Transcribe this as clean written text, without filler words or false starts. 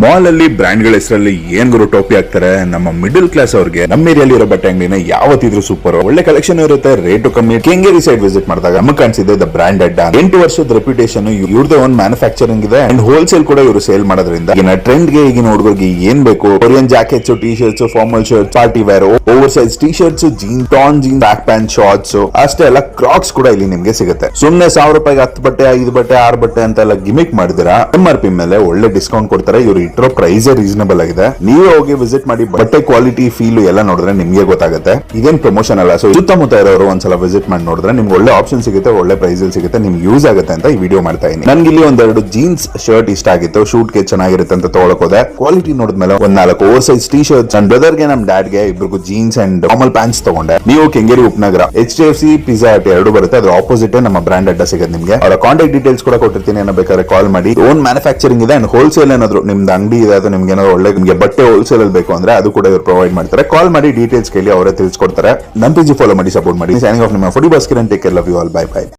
Mall ಅಲ್ಲಿ brand ಗಳ ಹೆಸರಲ್ಲಿ ಏನ್ ಗುರು ಟೋಪಿ ಹಾಕ್ತಾರೆ. ನಮ್ಮ ಮಿಡಲ್ ಕ್ಲಾಸ್ ಅವ್ರಿಗೆ ನಮ್ಮ ಏರಿಯಲ್ಲಿ ಇರೋ ಬಟ್ಟೆ ಅಂಗಡಿನ ಯಾವತ್ತಿದ್ರು ಸೂಪರ್, ಒಳ್ಳೆ ಕಲೆಕ್ಷನ್ ಇರುತ್ತೆ, ರೇಟು ಕಮ್ಮಿ. ಕೆಂಗೇರಿ ಸೈಡ್ ವಿಸಿಟ್ ಮಾಡಿದಾಗ ನಮಗೆ ಕಾಣಿಸಿದೆ ದ ಬ್ರಾಂಡ್ ಅಡ್ಡ. 8 ವರ್ಷದ ರೆಪ್ಯುಟೇಷನ್, ಇವ್ರದೇ ಒಂದು ಮ್ಯಾನುಫ್ಯಾಕ್ಚರಿಂಗ್ ಇದೆ ಅಂಡ್ ಹೋಲ್ಸೇಲ್ ಕೂಡ ಇವರು ಸೇಲ್ ಮಾಡೋದ್ರಿಂದ ಈಗಿನ ಟ್ರೆಂಡ್ ಗೆ, ಈಗಿನ ಹುಡುಗರಿಗೆ ಏನ್ ಬೇಕು, Korean jackets, T shirts, formal shirt, party wear, over size T shirts, jean, torn jean, back pant, shorts, ಅಷ್ಟೇ ಅಲ್ಲ ಕ್ರಾಕ್ಸ್ ಕೂಡ ಇಲ್ಲಿ ನಿಮ್ಗೆ ಸಿಗುತ್ತೆ. ಸುಮ್ನೆ 1000 ರೂಪಾಯಿಗೆ 10 ಬಟ್ಟೆ, 5 ಬಟ್ಟೆ, 6 ಬಟ್ಟೆ ಅಂತೆಲ್ಲ ಗಿಮಿಕ್ ಮಾಡಿದಿರಾ. MRP ಮೇಲೆ ಒಳ್ಳೆ ಡಿಸ್ಕೌಂಟ್ ಕೊಡ್ತಾರೆ. ಇವರು ಇಟ್ಟಿರೋ ಪ್ರೈಸ್ ರೀಸನಬಲ್ ಆಗಿದೆ. ನೀವೇ ಹೋಗಿ ವಿಸಿಟ್ ಮಾಡಿ ಬಟ್ಟೆ ಕ್ವಾಲಿಟಿ, ಫೀಲ್ ಎಲ್ಲ ನೋಡಿದ್ರೆ ನಿಮ್ಗೆ ಗೊತ್ತಾಗುತ್ತೆ. ಇದೇನ್ ಪ್ರಮೋಷನ್ ಅಲ್ಲ. ಸೊ ಸುತ್ತಮುತ್ತ ಇರೋರು ಒಂದ್ಸಲ ವಿಸಿಟ್ ಮಾಡಿ ನೋಡಿದ್ರೆ ನಿಮ್ಗೆ ಒಳ್ಳೆ ಆಪ್ಷನ್ ಸಿಗುತ್ತೆ, ಒಳ್ಳೆ ಪ್ರೈಸ್ ಸಿಗುತ್ತೆ, ನಿಮ್ಗೆ ಯೂಸ್ ಆಗುತ್ತೆ ಅಂತ ಈ ವಿಡಿಯೋ ಮಾಡ್ತಾ ಇದೀನಿ. ನನ್ಗೆ ಇಲ್ಲಿ ಒಂದೆರಡು ಜೀನ್ಸ್ ಶರ್ಟ್ ಇಷ್ಟ ಆಗಿತ್ತು, ಶೂಟ್ ಗೆ ಚೆನ್ನಾಗಿರುತ್ತೆ ಅಂತ ತಗೊಳಕ್ ಹೋದೆ. ಕ್ವಾಲಿಟಿ ನೋಡಿದ್ಮೇಲೆ 4 ಓವರ್ ಸೈಜ್ ಟಿ ಶರ್ಟ್, ನನ್ನ ಬ್ರದರ್ ಗೆ, ನಮ್ ಡ್ಯಾಡ್ ಗೆ ಇಬ್ರಿಗೂ ಜೀನ್ಸ್ ಅಂಡ್ ನಾರ್ಮಲ್ ಪ್ಯಾಂಟ್ಸ್ ತಗೊಂಡೆ. ನೀವು ಕೆಂಗೇರಿ ಉಪನಗರ HDFC ಪಿಜ್ಜಾ ಹಟ್ 2 ಬರುತ್ತೆ, ಅದ್ರ ಆಪೋಸಿಟ್ ನಮ್ಮ ಬ್ರಾಂಡ್ ಅಡ್ಡ ಸಿಗುತ್ತೆ ನಿಮ್ಗೆ. ಅವರ ಕಾಂಟ್ಯಾಕ್ಟ್ ಡೀಟೇಲ್ಸ್ ಕೂಡ ಕೊಟ್ಟಿರ್ತೀನಿ, ಏನೋ ಬೇಕಾದ್ರೆ ಕಾಲ್ ಮಾಡಿ. ಓನ್ ಮ್ಯಾನುಫ್ಯಾಕ್ಚರಿಂಗ್ ಇದೆ ಅಂಡ್ ಹೋಲ್ಸೇಲ್ ಏನಾದ್ರು ನಿಮ್ದು ಅಂಗಡಿ ಇದೆ, ಅದು ನಿಮ್ಗೆ ಏನಾದ್ರು ಒಳ್ಳೆ ನಿಮ್ಗೆ ಬಟ್ಟೆ ಹೋಲ್ಸೇಲ್ ಅಲ್ಲಿ ಬೇಕು ಅಂದ್ರೆ ಅದು ಕೂಡ ಇವರು ಪ್ರೊವೈಡ್ ಮಾಡ್ತಾರೆ. ಕಾಲ್ ಮಾಡಿ ಡೀಟೇಲ್ಸ್ ಕೇಳಿ ಅವರೇ ತಿಳಿಸ್ಕೊಡ್ತಾರೆ. ನಮ್ಮ ಪೇಜ್ ಫಾಲೋ ಮಾಡಿ, ಸಪೋರ್ಟ್ ಮಾಡಿ. ಸೈನಿಂಗ್ ಆಫ್, ನಿಮ್ಮ foodie Bhaskar, take care, love you all, bye by.